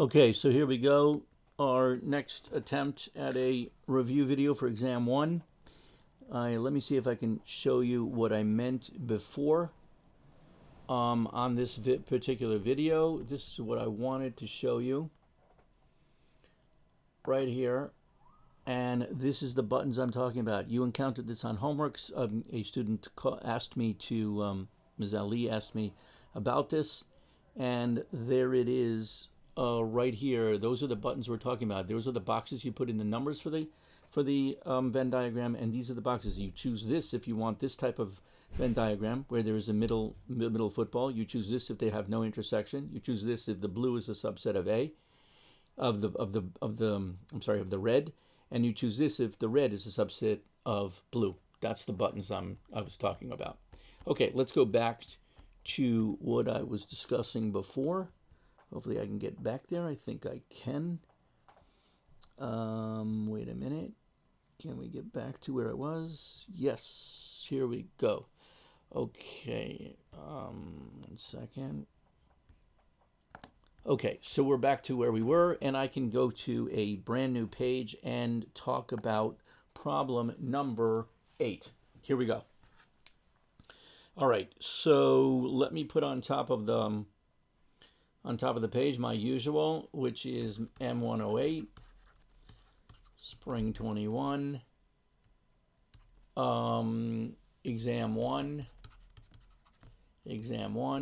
Okay, so here we go. Our next attempt at a review video for exam one. Let me see if I can show you what I meant before on this particular video. This is what I wanted to show you right here. And this is the buttons I'm talking about. You encountered this on homeworks. A student asked me to, Ms. Ali asked me about this. And there it is right here. Those are the buttons we're talking about. Those are the boxes you put in the numbers for the Venn diagram, and these are the boxes. You choose this if you want this type of Venn diagram where there is a middle football. You choose this if they have no intersection. You choose this if the blue is a subset of A, of the red, and you choose this if the red is a subset of blue. That's the buttons I was talking about. Okay, let's go back to what I was discussing before. Hopefully I can get back there. I think I can. Wait a minute. Can we get back to where I was? Yes, here we go. Okay, 1 second. Okay, so we're back to where we were, and I can go to a brand new page and talk about problem number 8. Here we go. All right, so let me put on top of the page my usual, which is M108, Spring 21, Exam 1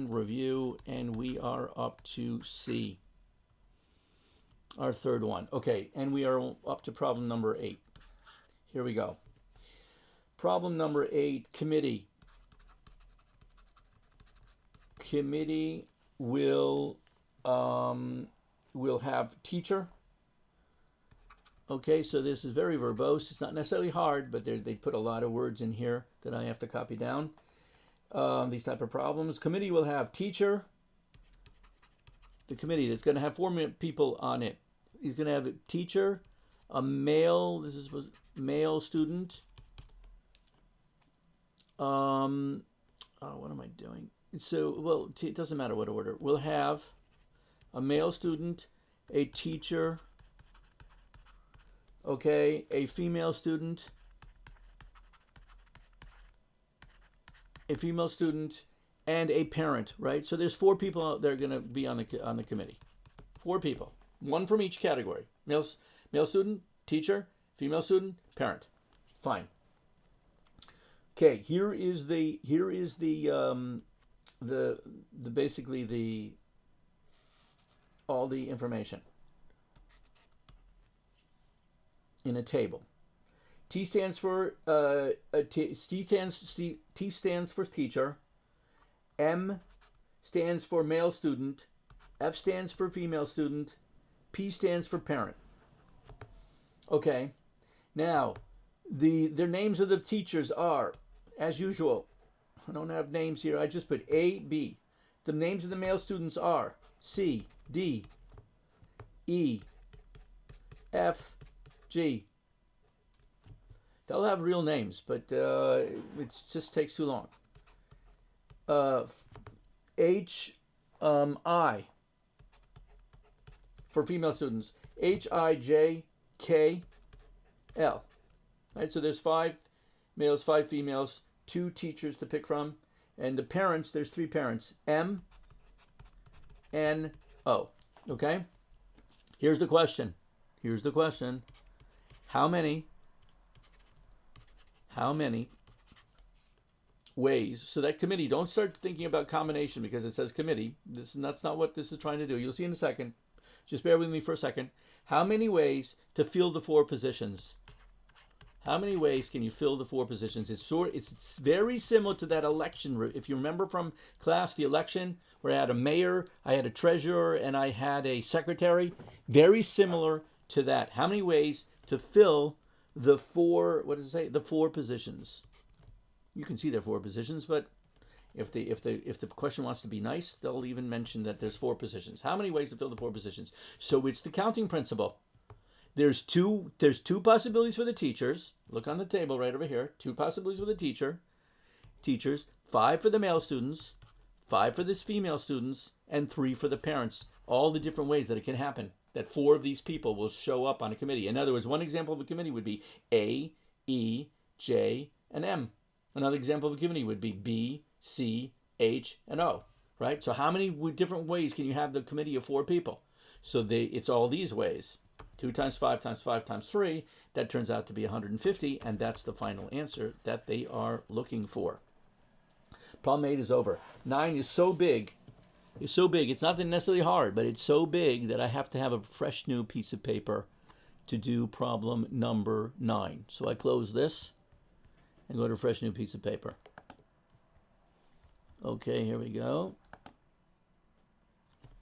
review, and we are up to C, our third one. Okay, and we are up to problem number 8. Here we go. Problem number 8, committee. Committee will have teacher. Okay, so this is very verbose. It's not necessarily hard, but they put a lot of words in here that I have to copy down. These type of problems. Committee will have teacher. The committee that's going to have 4 people on it. He's going to have a teacher, a male. This is male student. Oh, what am I doing? So, well, it doesn't matter what order. We'll have a male student, a teacher, okay, a female student, and a parent, right? So there's 4 people out there going to be on the committee. 4 people, 1 from each category: male student, teacher, female student, parent. Fine. Okay, here is basically all the information in a table. T stands for teacher. M stands for male student. F stands for female student. P stands for parent. Okay. Now, their names of the teachers are, as usual, I don't have names here. I just put A, B. The names of the male students are C, D, E, F, G. They'll have real names, but it just takes too long. H, I for female students. H, I, J, K, L. Right, so there's 5 males, 5 females, 2 teachers to pick from, and the parents, there's 3 parents: M, N, O. Okay? Here's the question. How many ways? So that committee, don't start thinking about combination because it says committee. That's not what this is trying to do. You'll see in a second. Just bear with me for a second. How many ways to fill the 4 positions? How many ways can you fill the 4 positions? It's very similar to that election. If you remember from class, the election where I had a mayor, I had a treasurer, and I had a secretary. Very similar to that. How many ways to fill the 4? What does it say? The 4 positions. You can see there are 4 positions, but if the question wants to be nice, they'll even mention that there's 4 positions. How many ways to fill the 4 positions? So it's the counting principle. There's two possibilities for the teachers. Look on the table right over here. 2 possibilities for the teachers, 5 for the male students, 5 for the female students, and 3 for the parents. all the different ways that it can happen, that 4 of these people will show up on a committee. In other words, one example of a committee would be A, E, J, and M. Another example of a committee would be B, C, H, and O, right? So how many different ways can you have the committee of 4 people? So it's all these ways. 2 times 5 times 5 times 3, that turns out to be 150, and that's the final answer that they are looking for. Problem 8 is over. 9 is so big. It's so big. It's not necessarily hard, but it's so big that I have to have a fresh new piece of paper to do problem number 9. So I close this and go to a fresh new piece of paper. Okay, here we go.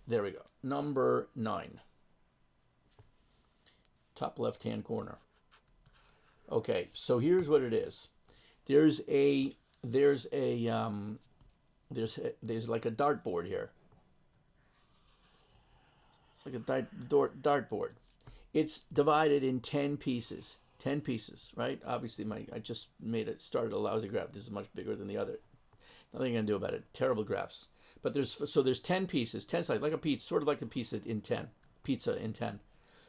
There we go. Number 9. Top left-hand corner. Okay, so here's what it is. There's like a dartboard here. It's like a dartboard. It's divided in 10 pieces. 10 pieces, right? Obviously, I just started a lousy graph. This is much bigger than the other. Nothing I can do about it. Terrible graphs. But there's 10 pieces, 10 sides, like a pizza, sort of like a pizza in 10.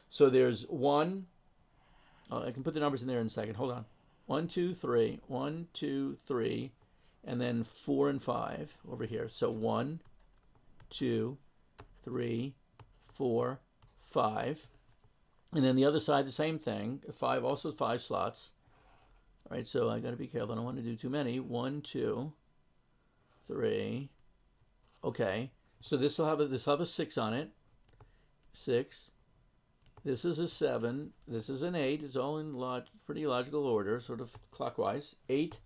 So there's 1. I can put the numbers in there in a second. Hold on. 1, 2, 3. 1, 2, 3. And then 4 and 5 over here. So 1, 2, 3, 4, 5. And then the other side, the same thing. 5, also 5 slots. All right, so I got to be careful. I don't want to do too many. 1, 2, 3. Okay, so this will have a 6 on it. 6. This is a 7. This is an 8. It's all in pretty logical order, sort of clockwise. 8,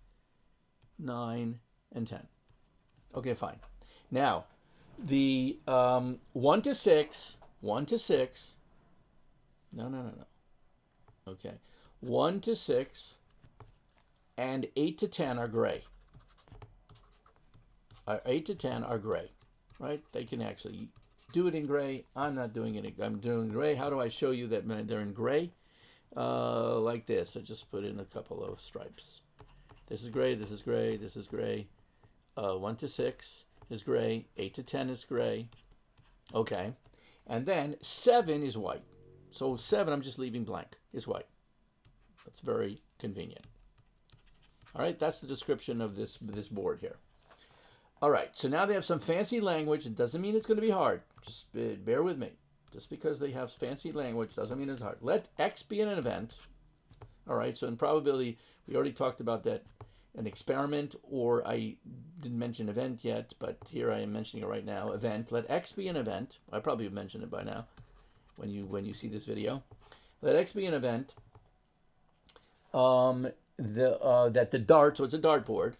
9, and 10. Okay, fine. Now, the 1 to 6. No. Okay, 1 to 6 and 8 to 10 are gray. 8 to 10 are gray, right? They can actually do it in gray. I'm not doing it. I'm doing gray. How do I show you that they're in gray? Like this. I just put in a couple of stripes. This is gray. This is gray. This is gray. 1 to 6 is gray. 8 to 10 is gray. Okay. And then 7 is white. So 7, I'm just leaving blank, is white. That's very convenient. All right, that's the description of this board here. All right, so now they have some fancy language. It doesn't mean it's going to be hard. Just bear with me. Just because they have fancy language doesn't mean it's hard. Let X be an event. All right, so in probability, we already talked about that. An experiment, or I didn't mention event yet, but here I am mentioning it right now. Event. Let X be an event. I probably have mentioned it by now when you see this video. Let X be an event. That the dart, so it's a dartboard.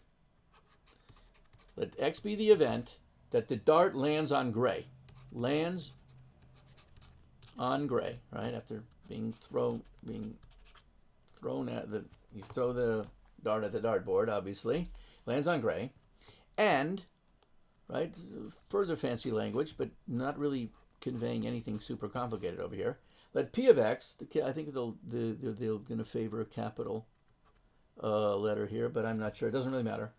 Let X be the event that the dart lands on gray. Lands on gray, right? After being thrown at you throw the dart at the dartboard, obviously. Lands on gray. And, right, further fancy language, but not really conveying anything super complicated over here. Let P of X, I think they're going to favor a capital letter here, but I'm not sure. It doesn't really matter.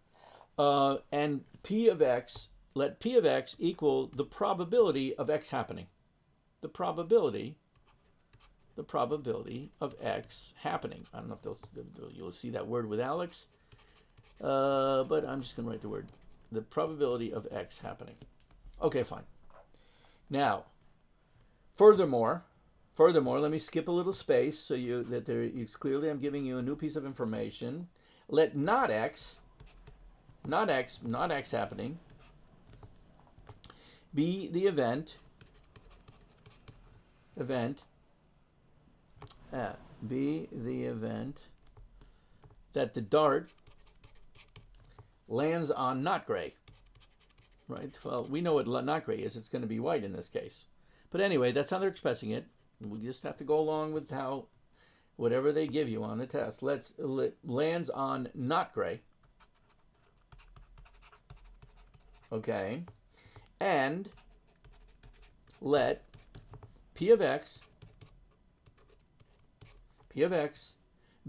And P of X, let P of X equal the probability of X happening. The probability of X happening. I don't know if you'll see that word with Alex, but I'm just going to write the word. The probability of X happening. Okay, fine. Now, furthermore, let me skip a little space so it's clearly I'm giving you a new piece of information. Let not X happening be the event that the dart lands on not gray. Right? Well, we know what not gray is. It's going to be white in this case. But anyway, that's how they're expressing it. We just have to go along with how whatever they give you on the test. Lands on not gray. Okay. And let P of X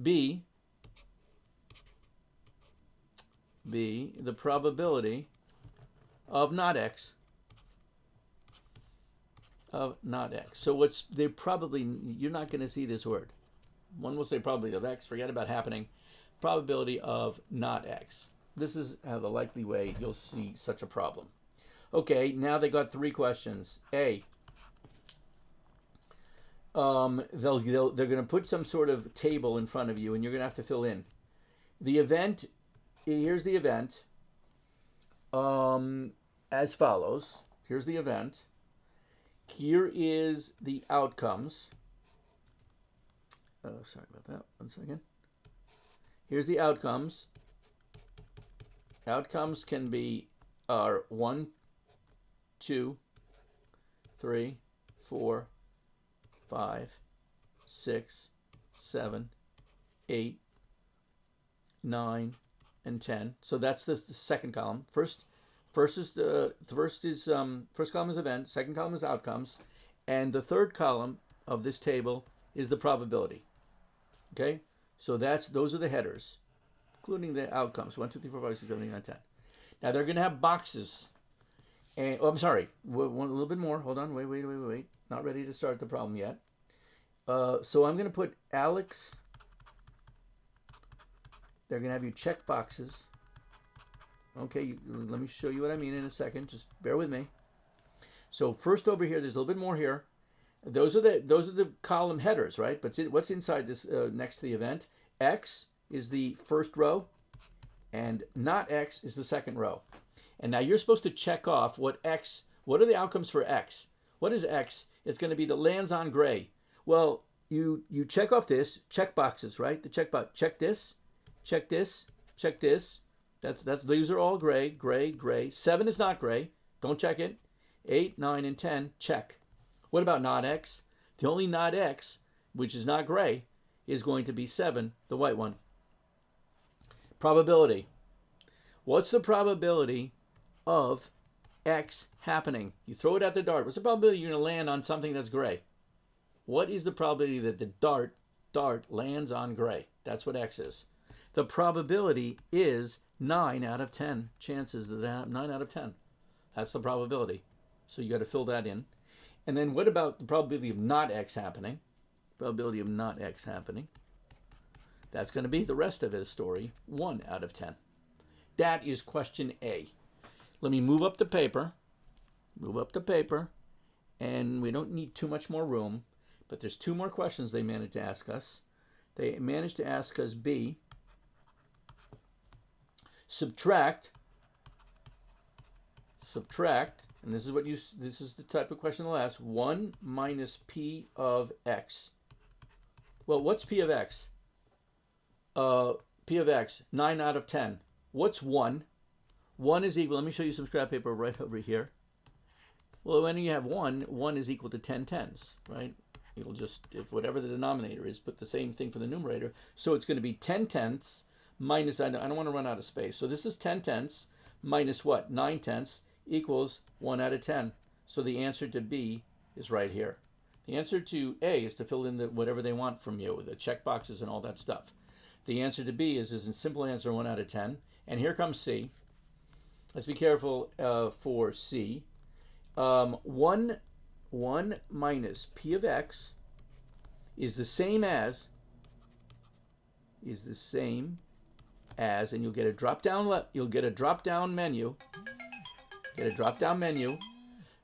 be the probability of not X. of not x. So you're not going to see this word. One will say probability of x, forget about happening. Probability of not x. This is the likely way you'll see such a problem. Okay, now they got 3 questions. A, they're going to put some sort of table in front of you, and you're going to have to fill in. The event, here's the event, as follows. Here's the event. Here is the outcomes. Oh, sorry about that. 1 second. Here's the outcomes. Outcomes can be 1, 2, 3, 4, 5, 6, 7, 8, 9, and 10. So that's the second column. First column is event, second column is outcomes, and the third column of this table is the probability. Okay? So those are the headers, including the outcomes. 1, 2, 3, 4, 5, 6, 7, 8, 9, 10. Now they're going to have boxes. And I'm sorry, a little bit more. Hold on, wait. Not ready to start the problem yet. So I'm going to put Alex. They're going to have you check boxes. Okay, let me show you what I mean in a second. Just bear with me. So first over here, there's a little bit more here. Those are the column headers, right? But what's inside this next to the event? X is the first row, and not X is the second row. And now you're supposed to check off what are the outcomes for X? What is X? It's going to be the lands on gray. Well, you check off this, check boxes, right? The check box, check this, check this, check this. These are all gray, gray, gray. 7 is not gray. Don't check it. 8, 9, and 10, check. What about not X? The only not X, which is not gray, is going to be 7, the white one. Probability. What's the probability of X happening? You throw it at the dart. What's the probability you're going to land on something that's gray? What is the probability that the dart lands on gray? That's what X is. The probability is 9 out of 10 chances that 9 out of 10. That's the probability. So you got to fill that in. And then what about the probability of not X happening? Probability of not X happening. That's going to be the rest of his story, 1 out of 10. That is question A. Let me move up the paper. Move up the paper. And we don't need too much more room. But there's 2 more questions they managed to ask us. They managed to ask us B. Subtract, and this is the type of question they'll ask, 1 minus P of X. Well, what's P of X? P of X, 9 out of 10. What's 1? 1 is equal, let me show you some scrap paper right over here. Well, when you have 1, 1 is equal to 10 tenths, right? You'll just, if whatever the denominator is, put the same thing for the numerator. So it's going to be 10 tenths minus, I don't want to run out of space. So this is 10 tenths minus what? 9 tenths equals 1 out of 10. So the answer to B is right here. The answer to A is to fill in whatever they want from you, the check boxes and all that stuff. The answer to B is a simple answer, 1 out of 10. And here comes C. Let's be careful for C. 1 minus P of X is the same as, and you'll get a drop down menu.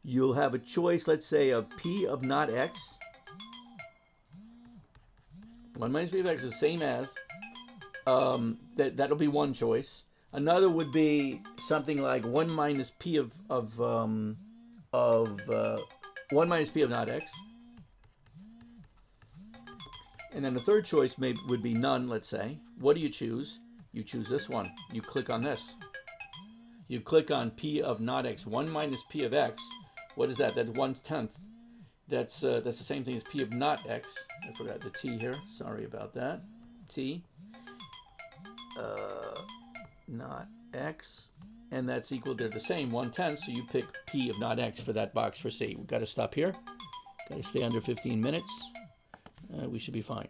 You'll have a choice, let's say, of P of not X. 1 minus P of X is the same as, that'll be one choice. Another would be something like 1 minus P of 1 minus P of not X. And then the third choice would be none, let's say. What do you choose? You choose this one. You click on this. You click on P of not X. 1 minus P of X. What is that? That's 1/10. That's the same thing as P of not X. I forgot the T here. Sorry about that. T. Not X. And that's equal, they're the same, 1/10. So you pick P of not X for that box for C. We've got to stop here. Got to stay under 15 minutes. We should be fine.